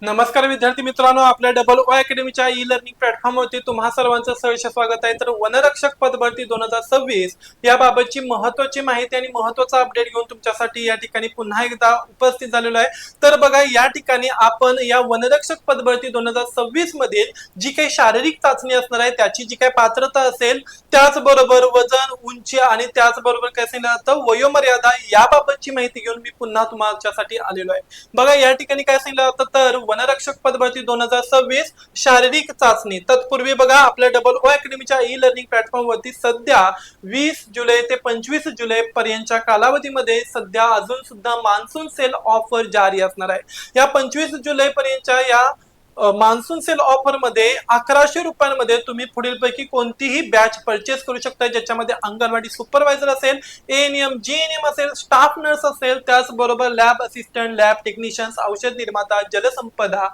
नमस्कार विद्यार्थी मित्रांनो, आपल्या डबल ओ अकॅडमीच्या ई लर्निंग प्लॅटफॉर्मवरती तुम्हा सर्वांचं सहर्ष स्वागत आहे। तर वनरक्षक पद भरती 2026 याबाबतची महत्त्वाची माहिती आणि महत्त्वाचा अपडेट घेऊन तुमच्यासाठी या ठिकाणी पुन्हा एकदा उपस्थित झालेलो आहे। तर बघा, या ठिकाणी आपण या वनरक्षक पद भरती 2026 मधील जी काही शारीरिक चाचणी असणार आहे त्याची जी काही पात्रता असेल, त्याचबरोबर वजन, उंची आणि त्याचबरोबर काय सांगितलं वयोमर्यादा याबाबतची माहिती घेऊन मी पुन्हा तुमच्यासाठी आलेलो आहे। बघा, या ठिकाणी काय सांगितलं होतं तर वनरक्षक पद भरती 2026 शारीरिक चाचणी। तत्पूर्वी बघा, आपल्या डबल ओ अकॅडमीच्या ई लर्निंग प्लॅटफॉर्म वरती सध्या 20 जुलै ते 25 जुलै पर्यंतच्या कालावधीमध्ये सध्या अजून सुद्धा मान्सून सेल ऑफर जारी असणार आहे। या 25 जुलै पर्यंतच्या या मान्सून सेल ऑफर मध्ये 1100 रुपयांमध्ये तुम्ही पुढील पैकी कोणतीही बॅच परचेस करू शकता, ज्याच्यामध्ये अंगणवाडी सुपरवायझर असेल, एएनएम, जीएनएम असेल, स्टाफ नर्स असेल, त्याचबरोबर लॅब असिस्टंट, लॅब टेक्निशियन्स, औषध निर्माता, जलसंपदा,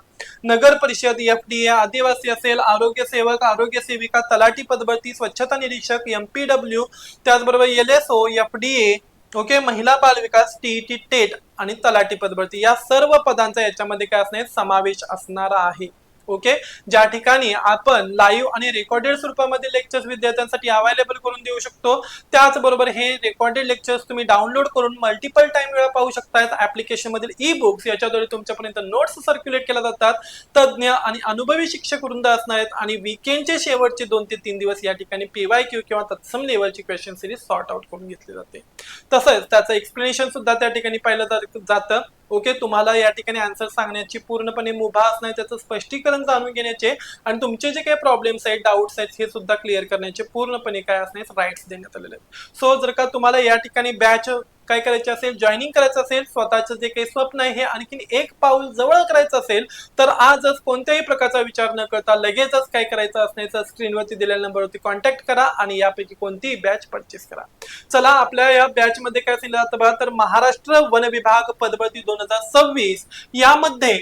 नगर परिषद, एफडीए, आदिवासी असेल, आरोग्य सेवक, आरोग्य सेविका, तलाठी पदभरती, स्वच्छता निरीक्षक, एमपीडब्ल्यू, त्याचबरोबर एलएसओ, एफडीए, ओके, महिला बाल विकास, टीईटी, टेट आणि तलाठी पदभरती या सर्व पदांचा याच्यामध्ये काय असणार समावेश असणार आहे। ओके, ज्या ठिकाणी आपण लाईव्ह आणि रेकॉर्डेड स्वरूपामध्ये लेक्चर्स विद्यार्थ्यांसाठी अवेलेबल करून देऊ शकतो। त्याचबरोबर हे रेकॉर्डेड लेक्चर्स तुम्ही डाउनलोड करून मल्टिपल टाइम वेळा पाहू शकता। ऍप्लिकेशन मधील ई बुक्स याच्याद्वारे तुमच्यापर्यंत नोट्स सर्क्युलेट केल्या जातात। तज्ञ आणि अनुभवी शिक्षक वृंद असणार आहेत आणि वीकेंडचे शेवटचे 2 ते 3 दिवस या ठिकाणी पीवायक्यू किंवा तत्सम लेवलची क्वेश्चन सिरीज सॉर्ट आउट करून घेतली जाते। तसंच त्याचं एक्सप्लेनेशन सुद्धा त्या ठिकाणी पाहिलं जातं। ओके, तुम्हाला या ठिकाणी आन्सर सांगण्याची पूर्णपणे मुभा असणार, त्याचं स्पष्टीकरण जाणून घेण्याचे आणि तुमचे जे काही प्रॉब्लेम्स आहेत, डाऊट्स आहेत, हे सुद्धा क्लिअर करण्याचे पूर्णपणे काय असणार राईट्स देण्यात आलेले आहेत। सो जर का तुम्हाला या ठिकाणी बॅच काय करायचे असेल, जॉईनिंग करायचं असेल, स्वतःचं जे काही स्वप्न आहे हे आणखीन एक पाऊल जवळ करायचं असेल, तर आजच कोणत्याही प्रकारचा विचार न करता लगेचच काय करायचं असण्याचं स्क्रीनवरती दिलेल्या नंबरवरती कॉन्टॅक्ट करा आणि यापैकी कोणतीही बॅच परचेस करा। चला, आपल्या या बॅच मध्ये काय सांगितलं जातं बघा, तर महाराष्ट्र वन विभाग पदभरती 2026 यामध्ये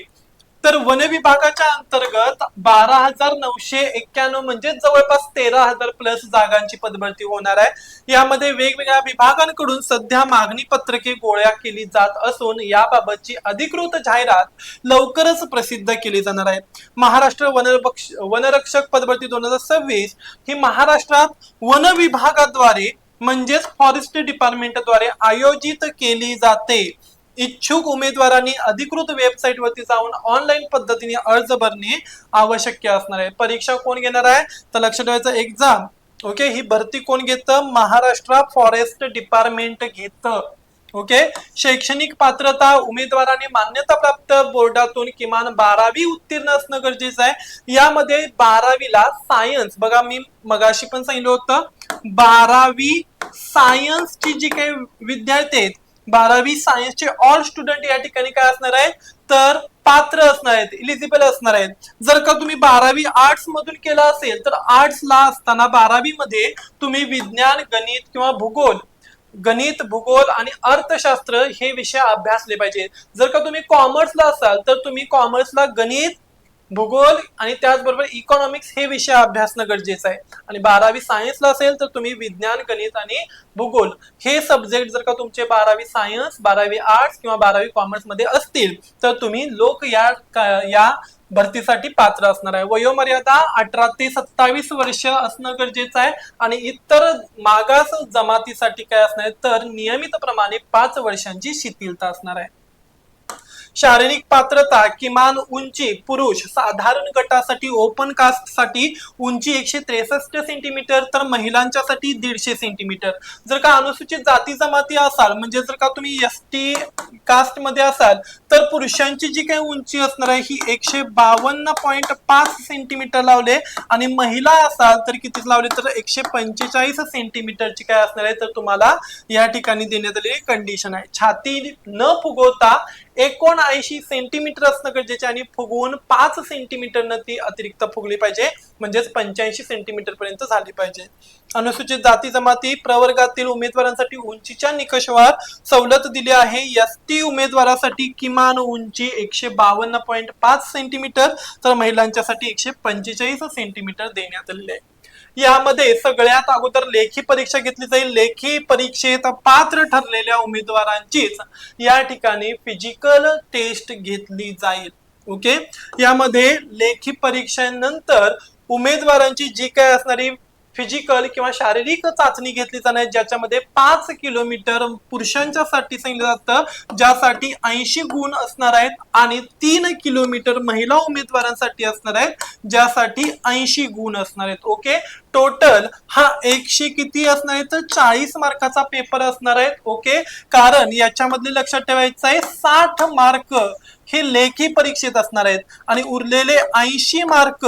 तर वन विभागाच्या अंतर्गत 12,991 म्हणजे जवळपास 13,000 प्लस जागांची पदभरती होणार आहे। यामध्ये वेगवेगळ्या विभागांकडून सध्या मागणी पत्रके गोळा केली जात असून याबाबतची अधिकृत जाहिरात लवकरच प्रसिद्ध केली जाणार आहे। महाराष्ट्र वनरक्षक पदभरती 2026 ही महाराष्ट्रात वन विभागाद्वारे म्हणजेच फॉरेस्ट डिपार्टमेंटद्वारे आयोजित केली जाते। इच्छुक उमेदवारांनी अधिकृत वेबसाईट वरती जाऊन ऑनलाईन पद्धतीने अर्ज भरणे आवश्यक असणार आहे। परीक्षा कोण घेणार आहे तर लक्ष ठेवायचं, एक्झाम ओके ही भरती कोण घेतं, महाराष्ट्र फॉरेस्ट डिपार्टमेंट घेतं। ओके, शैक्षणिक पात्रता उमेदवारांनी मान्यता प्राप्त बोर्डातून किमान 12वी उत्तीर्ण असणं गरजेचं आहे। यामध्ये 12वीला सायन्स, बघा मी मगाशी पण सांगितलं होतं 12वी सायन्सची जी काही विद्यार्थी आहेत, 12वी सायन्सचे ऑल स्टुडंट या ठिकाणी काय असणार आहे तर पात्र असणार आहेत, इलिजिबल असणार आहेत। जर का तुम्ही 12वी आर्ट्स मधून केलं असेल तर आर्ट्सला असताना 12वी मध्ये तुम्ही विज्ञान, गणित किंवा गणित, भूगोल आणि अर्थशास्त्र हे विषय अभ्यासले पाहिजे। जर का तुम्ही कॉमर्सला असाल तर तुम्ही कॉमर्सला गणित, भूगोल आणि त्याचबरोबर इकॉनॉमिक्स हे विषय अभ्यासणं गरजेचं आहे। आणि 12वी सायन्सला असेल तर तुम्ही विज्ञान, गणित आणि भूगोल हे सब्जेक्ट जर का तुमचे 12वी सायन्स, 12वी आर्ट्स किंवा 12वी कॉमर्स मध्ये असतील तर तुम्ही लोक या भरतीसाठी पात्र असणार आहे। वयोमर्यादा 18 ते 27 वर्ष असणं गरजेचं आहे आणि इतर मागास जमातीसाठी काय असणार तर नियमित प्रमाणे 5 वर्षांची शिथिलता असणार आहे। शारीरिक पात्रता किमान उंची पुरुष साधारण गटासाठी ओपन कास्ट साठी उंची 163 सेंटीमीटर तर महिलांच्यासाठी 150 सेंटीमीटर। जर का अनुसूचित जाती जमाती असाल म्हणजे जर का तुम्ही एसटी कास्ट मध्ये असाल तर पुरुषांची जी काही उंची असणार आहे ही 152.5 सेंटीमीटर लावले आणि महिला असाल तर किती लावले तर 145 सेंटीमीटरची काय असणार आहे तर तुम्हाला या ठिकाणी देण्यात आलेली कंडिशन आहे। छाती न फुगवता 79 सेंटीमीटर असणं गरजेचे आणि फुगवून 5 सेंटीमीटर न ती अतिरिक्त फुगली पाहिजे, म्हणजेच 85 सेंटीमीटर पर्यंत झाली पाहिजे। अनुसूचित जाती जमाती प्रवर्गातील उमेदवारांसाठी उंचीच्या निकषावर सवलत दिली आहे। एसटी उमेदवारासाठी किमान उंची 152.5 सेंटीमीटर तर महिलांच्यासाठी 145 सेंटीमीटर देण्यात आलेले आहे। यामध्ये सगळ्यात अगोदर लेखी परीक्षा घेतली जाईल। लेखी परीक्षेत पात्र ठरलेल्या उमेदवारांचीच या ठिकाणी फिजिकल टेस्ट घेतली जाईल। ओके, यामध्ये लेखी परीक्षेनंतर उमेदवारांची जी काय असणारी फिजिकल किंवा शारीरिक चाचणी घेतली जाणार, ज्याच्यामध्ये 5 किलोमीटर पुरुषांच्यासाठी सांगितलं जातं, ज्यासाठी 80 गुण असणार आहेत, आणि 3 किलोमीटर महिला उमेदवारांसाठी असणार आहेत, ज्यासाठी 80 गुण असणार आहेत. ओके, टोटल हा 100 किती असणार आहे, तर 40 मार्काचा पेपर असणार आहे. ओके, कारण याच्यामधले लक्षात ठेवायचं आहे 60 मार्क हे लेखी परीक्षेत असणार आहेत आणि उरलेले 80 मार्क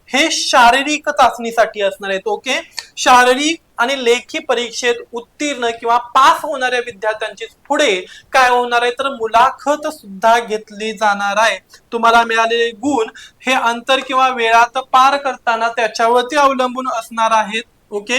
हे शारीरिक चाचणीसाठी असणार आहेत. ओके, शारीरिक आणि लेखी परीक्षेत उत्तीर्ण किंवा पास होणाऱ्या विद्यार्थ्यांची पुढे काय होणार आहे, तर मुलाखत सुद्धा घेतली जाणार आहे. तुम्हाला मिळालेले गुण हे अंतर किंवा वेळात पार करताना त्याच्यावरती अवलंबून असणार आहेत. ओके,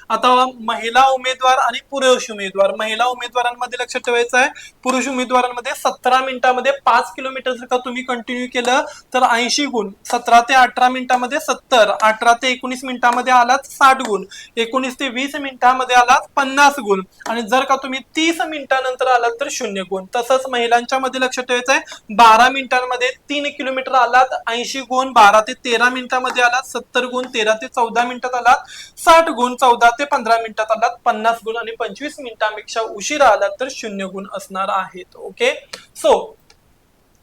आता महिला उमेदवार आणि पुरुष उमेदवार. महिला उमेदवारांमध्ये लक्षात ठेवायचं आहे, पुरुष उमेदवारांमध्ये 17 मिनिटांमध्ये 5 किलोमीटर जर का तुम्ही कंटिन्यू केलं तर 80 गुण, 17 ते 18 मिनिटांमध्ये 70, 18 ते 19 मिनिटांमध्ये आलात 60 गुण, 19 ते 20 मिनिटांमध्ये आलात 50 गुण, आणि जर का तुम्ही 30 मिनिटांनंतर आलात तर 0 गुण. तसंच महिलांच्या मध्ये लक्षात ठेवायचं आहे, 12 मिनिटांमध्ये 3 किलोमीटर आलात 80 गुण, 12 ते 13 मिनिटांमध्ये आलात 70 गुण, 13 ते 14 मिनिटात आलात 60 गुण, 14 ते 15 मिनिटात आलात 50 गुण, आणि 25 मिनिटांपेक्षा उशिरा आलात तर 0 गुण असणार आहेत. ओके, सो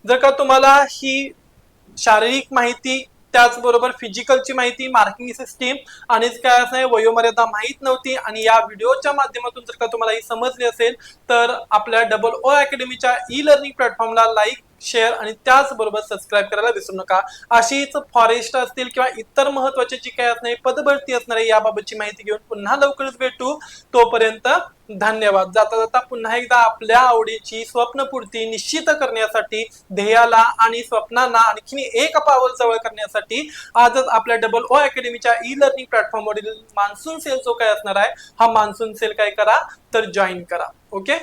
जर का तुम्हाला ही शारीरिक माहिती, त्याचबरोबर फिजिकलची माहिती, मार्किंग सिस्टीम आणि काय असं वयोमर्यादा माहित नव्हती, आणि या व्हिडिओच्या माध्यमातून जर का तुम्हाला ही समजली असेल, तर आपल्या ओ अकॅडमीच्या ई लर्निंग प्लॅटफॉर्मला लाईक, शेअर आणि त्याचबरोबर सबस्क्राईब करायला विसरू नका. अशीच फॉरेस्ट असतील किंवा इतर महत्वाची जी काय असणारी पदभरती असणार आहे याबाबतची माहिती घेऊन पुन्हा लवकरच भेटू. तोपर्यंत धन्यवाद. जाता जाता पुन्हा एकदा आपल्या आवडीची स्वप्नपूर्ती निश्चित करण्यासाठी, ध्येयाला आणि स्वप्नांना आणखी एक पावल जवळ करण्यासाठी आजच आपल्या ओ अकॅडमीच्या ई लर्निंग प्लॅटफॉर्मवरील मान्सून सेल जो काय असणार आहे, हा मान्सून सेल काय करा, तर जॉईन करा. ओके.